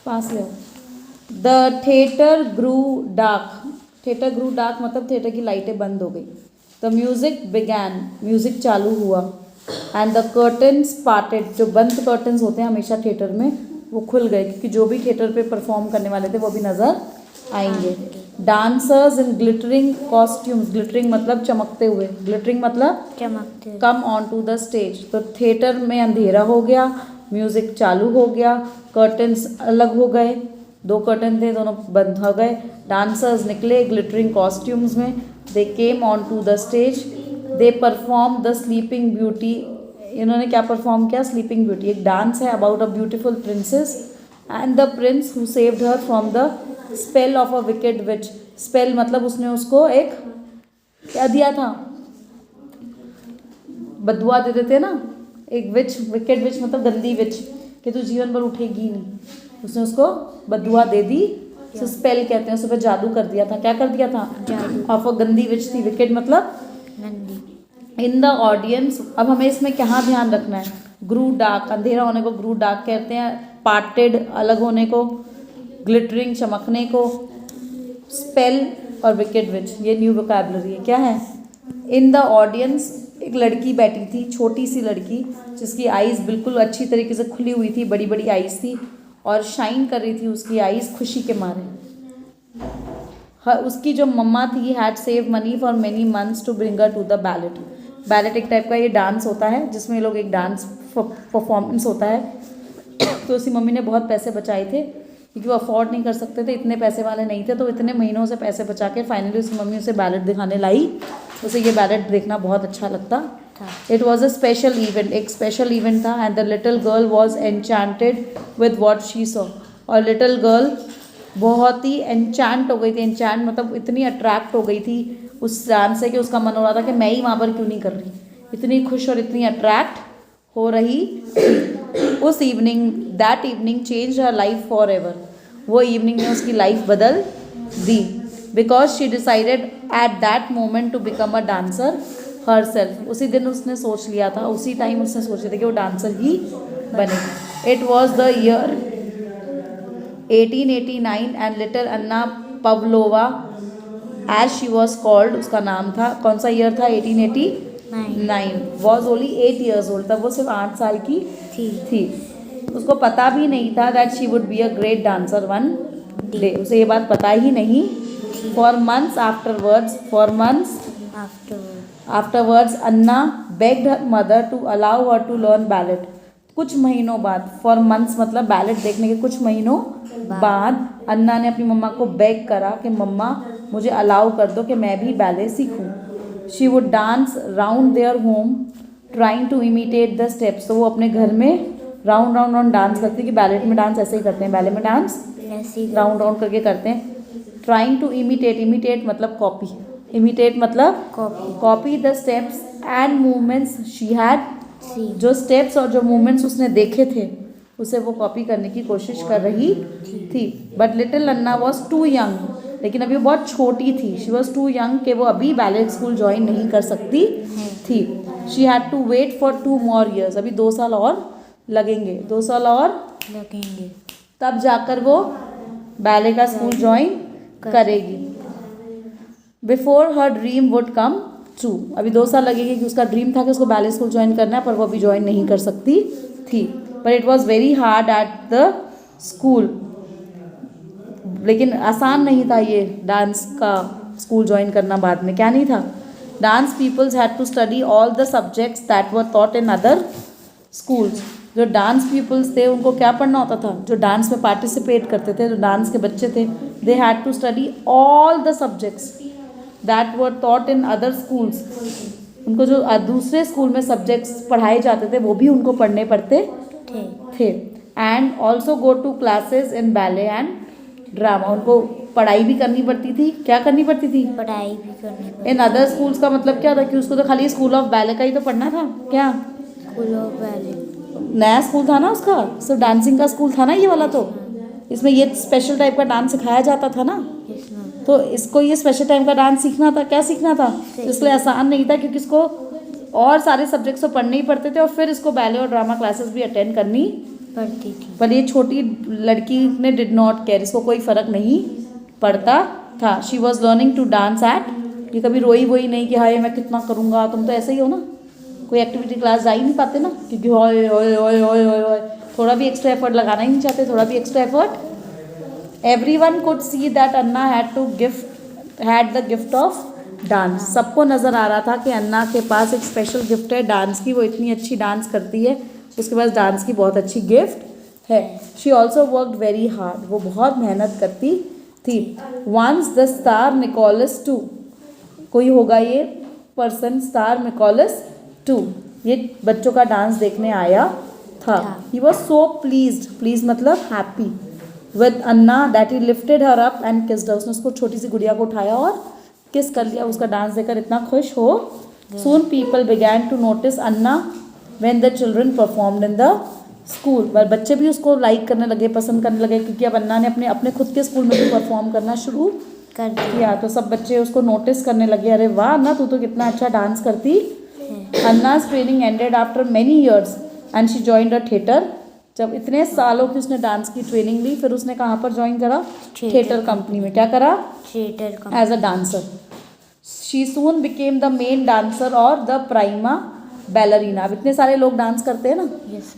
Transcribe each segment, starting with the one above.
पास ले। The theatre grew dark, theatre grew dark मतलब theatre की लाइटें बंद हो गई। द म्यूजिक बिगैन, म्यूजिक चालू हुआ। एंड द कर्टन्स पार्टेड, जो बंद कर्टन्स होते हैं हमेशा थिएटर में वो खुल गए, क्योंकि जो भी थिएटर पे परफॉर्म करने वाले थे वो भी नजर आएंगे। Dancers in glittering costumes, glittering मतलब चमकते हुए, ग्लिटरिंग मतलब चमकते, come on to the stage. तो थिएटर में अंधेरा हो गया, म्यूजिक चालू हो गया, कर्टन्स अलग हो गए, दो कर्टन थे दोनों बंद हो गए। डांसर्स निकले ग्लिटरिंग कॉस्ट्यूम्स में। They came on to the stage, they perform the Sleeping Beauty. इन्होंने क्या परफॉर्म किया? स्लीपिंग ब्यूटी, एक डांस है about a beautiful princess and the prince who saved her from the spell of a wicked witch. Spell मतलब उसने उसको एक क्या दिया था? बदुआ दे देते ना, एक विच, विकेड विच मतलब गंदी विच, कि तू जीवन भर उठेगी नहीं, उसने उसको बदुआ दे दी। उसे स्पेल कहते हैं, उस पर जादू कर दिया था। क्या कर दिया था? जादू। ऑफ अ गंदी विच थी, विकेड मतलब नंदी। इन द ऑडियंस। अब हमें इसमें क्या ध्यान रखना है? ग्रू डार्क, अंधेरा होने को ग्रू डार्क कहते हैं, पार्टेड अलग होने को, ग्लिटरिंग चमकने को, स्पेल और विकेड विच, ये न्यू वोकैबुलरी है। क्या है? इन द ऑडियंस एक लड़की बैठी थी, छोटी सी लड़की जिसकी आईज बिल्कुल अच्छी तरीके से खुली हुई थी, बड़ी बड़ी आईज थी और शाइन कर रही थी उसकी आईज खुशी के मारे। उसकी जो मम्मा थी had save money for many months to bring her to the ballet. Ballet एक टाइप का ये डांस होता है जिसमें लोग एक डांस परफॉर्मेंस होता है। तो उसकी मम्मी ने बहुत पैसे बचाए थे क्योंकि वो अफोर्ड नहीं कर सकते थे, इतने पैसे वाले नहीं थे, तो इतने महीनों से पैसे बचा के फाइनली उसकी मम्मी उसे बैलेट दिखाने लाई। उसे ये बैलेट देखना बहुत अच्छा लगता था। It was a special event, एक स्पेशल इवेंट था। And the little girl was enchanted with what she saw. और लिटिल गर्ल बहुत ही एनचांट हो गई थी। एनचांट मतलब इतनी अट्रैक्ट हो गई थी उस डांस से कि उसका मन हो रहा था कि मैं ही वहाँ पर क्यों नहीं कर रही। इतनी खुश और इतनी अट्रैक्ट हो रही उस evening, that evening change her life forever. वो इवनिंग ने उसकी लाइफ बदल दी, because she decided at that moment to become a dancer herself. उसी दिन उसने सोच लिया था, उसी टाइम उसने सोच लिया था कि वो डांसर ही बनेगी। It was the year 1889 and little Anna Pavlova as she was called, उसका नाम था। कौन सा ईयर था? 1889। वॉज ओनली 8 years old, तब वो सिर्फ 8 साल की थी। उसको पता भी नहीं था that she would be a great dancer one day, उसे ये बात पता ही नहीं। For months afterwards Anna begged her mother to allow her to learn ballet. कुछ महीनों बाद, फॉर मंथ्स मतलब बैलेट देखने के कुछ महीनों बाद अन्ना ने अपनी मम्मा को बेग करा कि मम्मा मुझे अलाउ कर दो कि मैं भी बैले सीखूं। She would dance round their home trying to imitate the steps. तो वो अपने घर में राउंड राउंड राउंड डांस करती, कि बैलेट में डांस ऐसे ही करते हैं, बैले में डांस राउंड राउंड करके करते हैं। ट्राइंग टू इमिटेट, इमिटेट मतलब कॉपी, इमिटेट मतलब copy the steps and movements she had. जो स्टेप्स और जो मूवमेंट्स उसने देखे थे उसे वो कॉपी करने की कोशिश कर रही थी। But little Anna was too young, लेकिन अभी वो बहुत छोटी थी। शी वॉज टू यंग कि वो अभी बैले स्कूल ज्वाइन नहीं कर सकती थी। She had to wait for 2 more years, अभी 2 साल और लगेंगे, 2 साल और लगेंगे, तब जाकर वो बैले का स्कूल ज्वाइन करेगी। Before her dream would come true, अभी 2 साल लगेंगे कि उसका ड्रीम था कि उसको बैले स्कूल ज्वाइन करना है, पर वो अभी ज्वाइन नहीं कर सकती थी। पर it was very hard at the school, लेकिन आसान नहीं था ये डांस का स्कूल ज्वाइन करना बाद में। क्या नहीं था? Dance peoples had to study all the subjects that were taught in other schools. जो डांस पीपल्स थे उनको क्या पढ़ना होता था? जो डांस में पार्टिसिपेट करते थे, जो डांस के बच्चे थे, they had to study all the subjects that were taught in other schools. उनको जो दूसरे स्कूल में सब्जेक्ट्स पढ़ाए जाते थे वो भी उनको पढ़ने पड़ते थे। And also go to classes in ballet and drama, उनको पढ़ाई भी करनी पड़ती थी। क्या करनी पड़ती थी? पढ़ाई भी करनी पड़ती। इन अदर स्कूल्स का मतलब क्या था कि उसको तो खाली स्कूल ऑफ बैले का ही तो पढ़ना था। क्या स्कूल ऑफ बैले नया स्कूल था ना उसका, सिर्फ डांसिंग का स्कूल था ना ये वाला, तो इसमें ये स्पेशल टाइप का डांस सिखाया जाता था ना, तो इसको ये स्पेशल टाइप का डांस सीखना था। क्या सीखना था? इसलिए आसान नहीं था क्योंकि इसको और सारे सब्जेक्ट्स तो पढ़ने ही पड़ते थे और फिर इसको बैले और ड्रामा क्लासेस भी अटेंड करनी पढ़ती थी। पर ये छोटी लड़की ने डिड नॉट केयर, इसको कोई फर्क नहीं पड़ता था। She was learning to dance at, ये कभी रोई वोई नहीं कि हाय मैं कितना करूँगा, तुम तो ऐसे ही हो ना, कोई एक्टिविटी क्लास जा ही नहीं पाते ना, क्योंकि होय होय होय होय होय होय थोड़ा भी एक्स्ट्रा एफर्ट लगाना ही नहीं चाहते, थोड़ा भी extra effort. Everyone could see that Anna had the gift of dance. सबको नज़र आ रहा था कि अन्ना के पास एक स्पेशल गिफ्ट है डांस की, वो इतनी अच्छी डांस करती है, उसके पास डांस की बहुत अच्छी गिफ्ट है। She also worked very hard, वो बहुत मेहनत करती थी। Once the star Nicholas to, कोई होगा ये पर्सन स्टार निकोलस टू, ये बच्चों का डांस देखने आया था। ही वॉज सो प्लीज मतलब happy with Anna that he lifted her up and kissed हर, उसने उसको छोटी सी गुड़िया को उठाया और किस कर लिया, उसका डांस देखकर इतना खुश हो। Soon people began to notice Anna when the children performed in the school, बच्चे भी उसको लाइक करने लगे, पसंद करने लगे, क्योंकि अब अन्ना ने अपने अपने खुद के स्कूल में भी परफॉर्म करना शुरू कर किया, तो सब बच्चे उसको नोटिस करने लगे, अरे वाह अन्ना तू तो कितना अच्छा डांस करती। अन्ना's training ended after many years and she joined a theatre, जब इतने सालों की उसने डांस की ट्रेनिंग ली, फिर उसने कहाँ पर ज्वाइन करा, थिएटर कंपनी में। क्या करा, theatre as a dancer. She soon became the main dancer और द प्राइमा बैलरीना। अब इतने सारे लोग डांस करते हैं ना,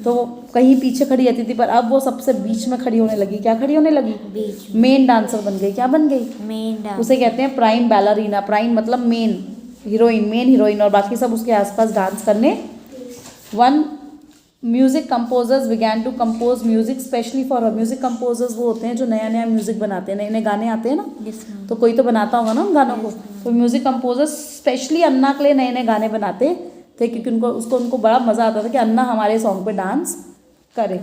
तो वो कहीं पीछे खड़ी रहती थी, पर अब वो सबसे बीच में खड़ी होने लगी। क्या खड़ी होने लगी, बीच, मेन डांसर बन गई। क्या बन गई, मेन डांस, उसे कहते हैं प्राइम बैलरीना। प्राइम मतलब मेन हीरोइन, मेन हीरोइन, और बाकी सब उसके आसपास डांस करने। One music composers began to compose music specially for her. Music composers वो होते हैं जो नया नया म्यूजिक बनाते हैं, नए नए गाने आते हैं ना, तो कोई तो बनाता होगा ना उन गानों को, तो म्यूजिक कंपोजर्स स्पेशली अन्ना के लिए नए नए गाने बनाते थे, क्योंकि उनको बड़ा मज़ा आता था कि अन्ना हमारे सॉन्ग पे डांस करे।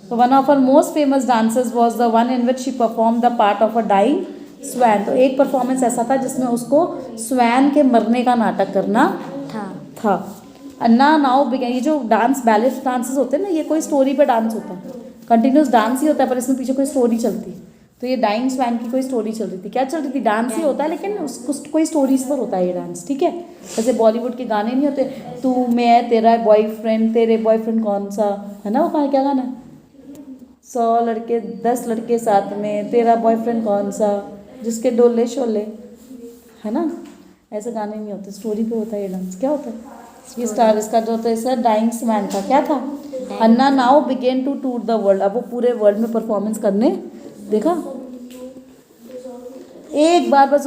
तो one of her most famous dancers was the one in which she perform the part of a dying swan. तो एक परफॉर्मेंस ऐसा था जिसमें उसको स्वैन के मरने का नाटक करना था। अन्ना नाउ बिगेन, ये जो डांस बैलेट डांसेस होते हैं ना, ये कोई स्टोरी पे डांस होता है, कंटिन्यूस डांस ही होता है, पर इसमें पीछे कोई स्टोरी चलती है। तो ये डाइंग स्वैन की कोई स्टोरी चल रही थी। क्या चल रही थी, डांस ही होता है, लेकिन उसको कोई स्टोरीज पर होता है ये डांस, ठीक है। जैसे बॉलीवुड के गाने नहीं होते, तू मैं तेरा बॉयफ्रेंड, तेरे बॉयफ्रेंड कौन सा है ना, वो क्या गाना है, 100 लड़के 10 लड़के साथ में, तेरा बॉयफ्रेंड कौन सा, जिसके डोले शोले, है ना, ऐसे गाने नहीं होते, स्टोरी पे होता है ये डांस। क्या होता है ये स्टार, इसका जो होता है इसका डाइंग स्वैन था। क्या था, Anna now began to tour the world, अब वो पूरे वर्ल्ड में परफॉर्मेंस करने, देखा एक बार बस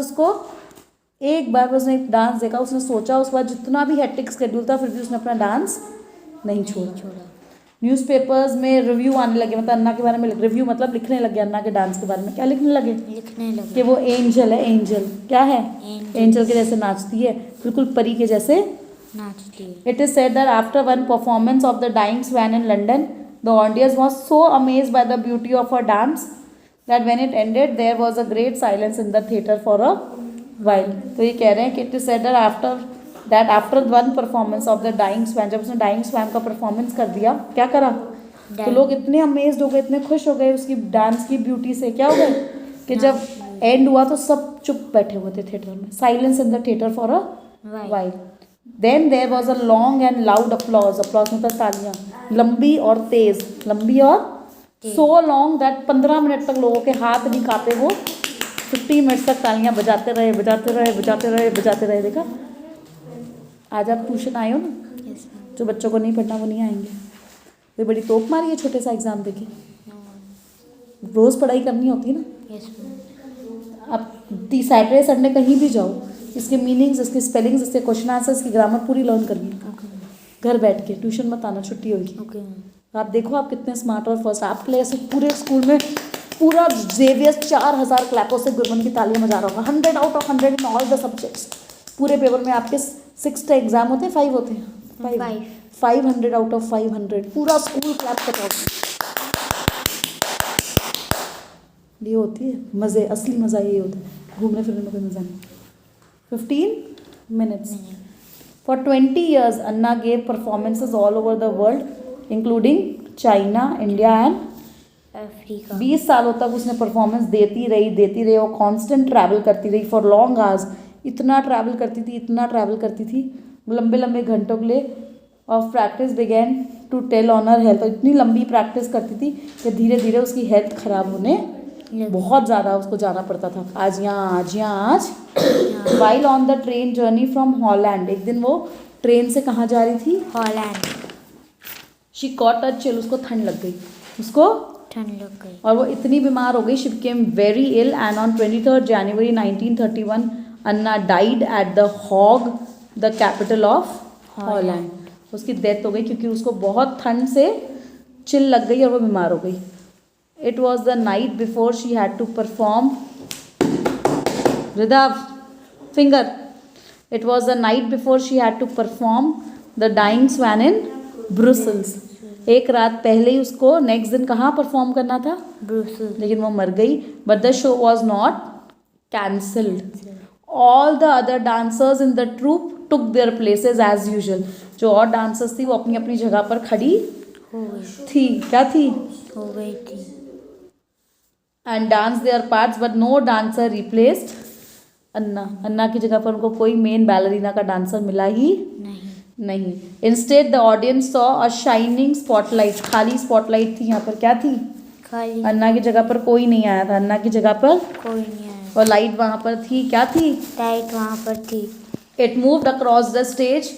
उसने डांस देखा, उसने सोचा, उसके बाद जितना भी हेक्टिक शेड्यूल था फिर भी उसने अपना डांस नहीं छोड़ा। न्यूज़पेपर्स में रिव्यू आने लगे, मतलब अन्ना के बारे में रिव्यू मतलब लिखने लगे अन्ना के डांस के बारे में। क्या लिखने लगे कि वो एंजल है, एंजल क्या है, एंजल के जैसे नाचती है, बिल्कुल परी के जैसे नाचती है। It is said that after one performance of the dying swan in London the audience was so amazed by the beauty of her dance that when it ended there was a great silence in the theatre for a while. तो ये कह रहे हैं कि it is said that after one performance of the dying swan, जब उसने dying swan का performance कर दिया, क्या करा, तो लोग इतने अमेज्ड हो गए, इतने खुश हो गए उसकी डांस की ब्यूटी से, क्या हो गए कि जब एंड हुआ तो सब चुप बैठे हुए थे थिएटर में, silence in the theatre for a while. Then there was a long and loud applause, applause मतलब तालियां, लंबी और तेज, लंबी और सो लॉन्ग दैट 15 मिनट तक लोगों के हाथ नहीं कांपे, वो 50 मिनट तक तालियां बजाते रहे। देखा, आज आप ट्यूशन आए हो ना, जो बच्चों को नहीं पढ़ना वो नहीं आएंगे, वे बड़ी तोप मारी है छोटे सा एग्जाम देके, रोज़ पढ़ाई करनी होती है ना। अब सैटरडे संडे कहीं भी जाओ, इसके मीनिंग्स, इसके स्पेलिंग्स, इसके क्वेश्चन आंसर्स, की ग्रामर पूरी लर्न करनी है घर बैठ के, ट्यूशन मत आना, छुट्टी होगी। आप देखो आप कितने स्मार्ट और फर्स्ट, आपके लिए ऐसे पूरे स्कूल में पूरा जेवियस 4000 क्लैपों से गुरमन की तालियां बजा रहा होगा, 100 out of 100 in all the subjects. पूरे पेपर में आपके 6 एग्जाम होते हैं, 5 होते हैं, 500 आउट ऑफ 500, पूरा स्कूल क्लैप कर रहा होगा। ये होती है मज़े, असली मज़ा यही होता है, घूमने फिरने में कोई मज़ा नहीं। 15 minutes. For 20 years, Anna gave performances all over the world, including China, India and Africa. 20 सालों तक उसने परफॉर्मेंस देती रही, और कांस्टेंट ट्रैवल करती रही फॉर लॉन्ग आवर्स, इतना ट्रैवल करती थी, लंबे घंटों के लिए। Of practice began to tell on her health, इतनी लंबी प्रैक्टिस करती थी कि धीरे धीरे उसकी हेल्थ खराब होने बहुत ज़्यादा उसको जाना पड़ता था, आज यहाँ आज यहाँ आज। While on the train journey from Holland, एक दिन वो ट्रेन से कहाँ जा रही थी? Holland. She caught a chill, उसको ठंड लग गई, उसको ठंड लग गई और वो इतनी बीमार हो गई, she became very ill and on 23 January 1931 Anna died at the Hague, the capital of Holland. उसकी डेथ हो गई क्योंकि उसको बहुत ठंड से चिल लग गई और वो बीमार हो गई। It was the night before she had to perform रिदाव finger, it was the night before she had to perform the dying swan in Brussels. एक रात पहले ही उसको नेक्स्ट दिन कहाँ परफॉर्म करना था? ब्रुसल्स। लेकिन वो मर गई। But the show was not cancelled, all the other dancers in the troupe took their places as usual. जो और डांसर्स थी वो अपनी अपनी जगह पर खड़ी हो गई थी, क्या थी? हो गई थी। And dance their parts but no dancer replaced Anna. Anna की जगह पर उनको कोई मेन बैलरीना का डांसर मिला ही नहीं। Instead the audience saw a shining spotlight, खाली स्पॉटलाइट थी यहाँ पर, क्या थी? खाली। अन्ना की जगह पर कोई नहीं आया था, अन्ना की जगह पर कोई नहीं आया। और लाइट वहाँ पर थी, क्या थी? लाइट वहाँ पर थी। It moved across the stage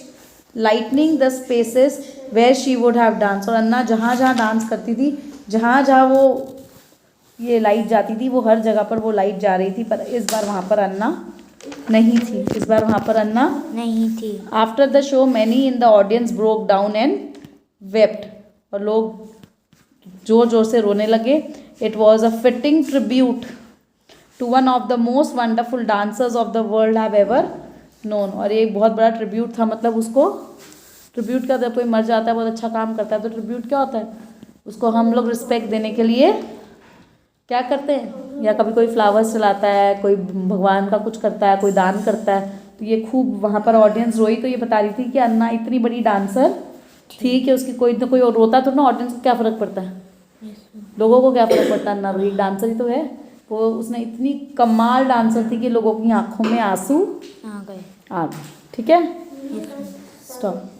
lighting the spaces where she would have dance. और अन्ना जहाँ जहाँ डांस करती थी, जहाँ जहाँ वो ये लाइट जाती थी, वो हर जगह पर वो लाइट जा रही थी। पर इस बार वहाँ पर अन्ना नहीं थी, इस बार वहाँ पर अन्ना नहीं थी। After the show many in the audience broke down and wept, और लोग जोर जोर से रोने लगे। It was a fitting tribute to one of the most wonderful dancers of the world have ever known. और ये एक बहुत बड़ा ट्रिब्यूट था, मतलब उसको ट्रिब्यूट का, जब कोई मर जाता है, बहुत अच्छा काम करता है, तो ट्रिब्यूट क्या होता है? उसको हम लोग रिस्पेक्ट देने के लिए क्या करते हैं? या कभी कोई फ्लावर्स चलाता है, कोई भगवान का कुछ करता है, कोई दान करता है। तो ये खूब वहाँ पर ऑडियंस रोई, तो ये बता रही थी कि अन्ना इतनी बड़ी डांसर थी कि उसकी कोई ना कोई रोता तो ना, ऑडियंस को क्या फ़र्क पड़ता है? लोगों को क्या फ़र्क पड़ता है? अन्ना एक डांसर ही तो है। वो उसने इतनी कमाल डांसर थी कि लोगों की आंखों में आंसू आ गए। आ गए। ठीक है, स्टॉप।